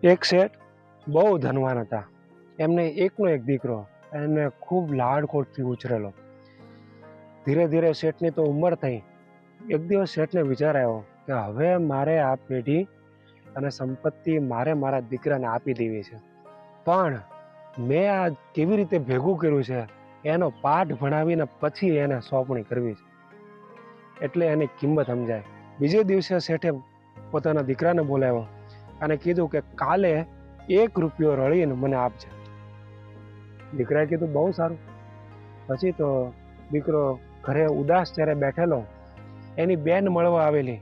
એક શેઠ બહુ ધનવાન હતા. એમને એકનો એક દીકરો, એને ખૂબ લાડકોડથી ઉછરેલો. ધીરે ધીરે શેઠની તો ઉંમર થઈ. એક દિવસ શેઠને વિચાર આવ્યો કે હવે મારે આ પેઢી અને સંપત્તિ મારા દીકરાને આપી દેવી છે. પણ મેં આ કેવી રીતે ભેગું કર્યું છે એનો પાઠ ભણાવીને પછી એને સોંપણી કરવી છે. એટલે એની કિંમત સમજાય. બીજે દિવસે શેઠે પોતાના દીકરાને બોલાવ્યો અને કીધું કે કાલે 1 રૂપિયો રળીને મને આપજે. દીકરાએ કીધું બહુ સારું. પછી તો દીકરો ઘરે ઉદાસ જ્યારે બેઠેલો, એની બેન મળવા આવેલી.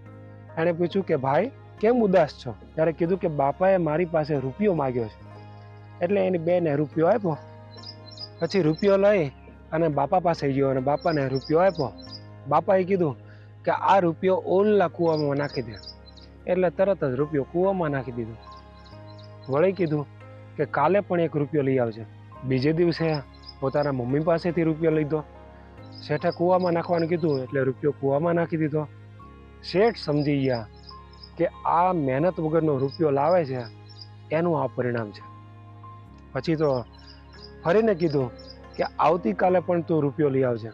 એણે પૂછ્યું કે ભાઈ કેમ ઉદાસ છો? ત્યારે કીધું કે બાપાએ મારી પાસે રૂપિયો માગ્યો છે. એટલે એની બેને રૂપિયો આપ્યો. પછી રૂપિયો લઈ અને બાપા પાસે ગયો અને બાપાને રૂપિયો આપ્યો. બાપાએ કીધું કે આ રૂપિયો ઓલના કૂવામાં નાખી દે. એટલે તરત જ રૂપિયો કૂવામાં નાખી દીધો. વળી કીધું કે કાલે પણ 1 રૂપિયો લઈ આવજે. બીજે દિવસે પોતાના મમ્મી પાસેથી રૂપિયો લીધો. શેઠે કૂવામાં નાખવાનું કીધું એટલે રૂપિયો કૂવામાં નાખી દીધો. શેઠ સમજી ગયા કે આ મહેનત વગરનો રૂપિયો લાવે છે એનું આ પરિણામ છે. પછી તો ફરીને કીધું કે આવતીકાલે પણ તું રૂપિયો લઈ આવજે.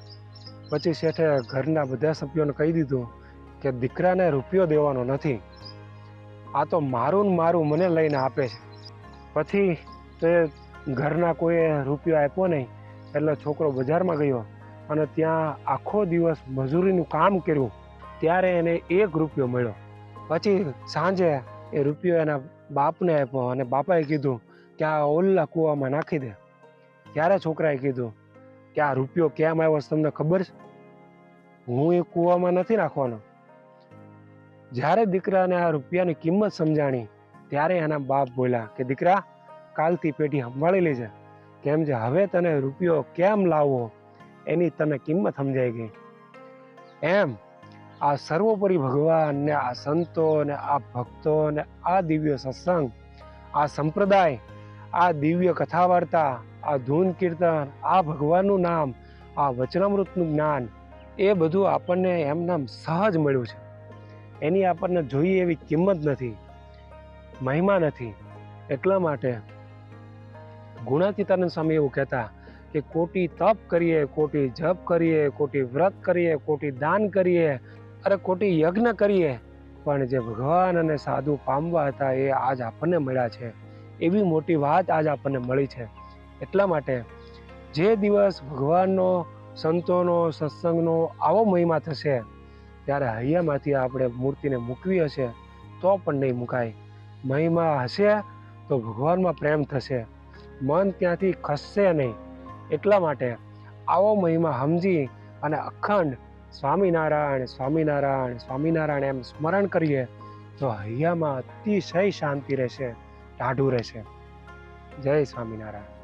પછી શેઠે ઘરના બધા સભ્યોને કહી દીધું કે દીકરાને રૂપિયો દેવાનો નથી, આ તો મારું ને મારું મને લઈને આપે છે. પછી તે ઘરના કોઈએ રૂપિયો આપ્યો નહીં. એટલે છોકરો બજારમાં ગયો અને ત્યાં આખો દિવસ મજૂરીનું કામ કર્યું. ત્યારે એને 1 રૂપિયો મળ્યો. પછી સાંજે એ રૂપિયો એના બાપને આપ્યો અને બાપાએ કીધું કે આ ઓલના કૂવામાં નાખી દે. ત્યારે છોકરાએ કીધું કે આ રૂપિયો કેમ આવ્યો છે તમને ખબર છે? હું એ કૂવામાં નથી નાખવાનો. જ્યારે દીકરાને આ રૂપિયાની કિંમત સમજાણી ત્યારે એના બાપ બોલ્યા કે દીકરા, કાલથી પેઢી સંભાળી લેજે. કેમ છે હવે તને રૂપિયો કેમ લાવવો એની તને કિંમત સમજાઈ ગઈ. એમ આ સર્વોપરી ભગવાન ને આ સંતો ને આ ભક્તો ને આ દિવ્ય સત્સંગ, આ સંપ્રદાય, આ દિવ્ય કથા વાર્તા, આ ધૂન કીર્તન, આ ભગવાનનું નામ, આ વચનામૃતનું જ્ઞાન, એ બધું આપણને એમનામ સહજ મળ્યું છે. એની આપણને જોઈએ એવી કિંમત નથી, મહિમા નથી. એટલા માટે ગુણાતીતાનંદ સ્વામી એવું કહેતા કે કોટી તપ કરીએ, કોટી જપ કરીએ, કોટી વ્રત કરીએ, કોટી દાન કરીએ, અરે કોટી યજ્ઞ કરીએ, પણ જે ભગવાન અને સાધુ પામવા હતા એ આજ આપણને મળ્યા છે. એવી મોટી વાત આજ આપણને મળી છે. એટલા માટે જે દિવસ ભગવાનનો, સંતોનો, સત્સંગનો આવો મહિમા થશે ત્યારે હૈયામાંથી આપણે મૂર્તિને મૂકવી હશે તો પણ નહીં મુકાય. મહિમા હશે તો ભગવાનમાં પ્રેમ થશે, મન ત્યાંથી ખસશે નહીં. એટલા માટે આવો મહિમા સમજી અને અખંડ સ્વામિનારાયણ સ્વામિનારાયણ સ્વામિનારાયણ એમ સ્મરણ કરીએ તો હૈયામાં અતિશય શાંતિ રહેશે, ટાઢું રહેશે. જય સ્વામિનારાયણ.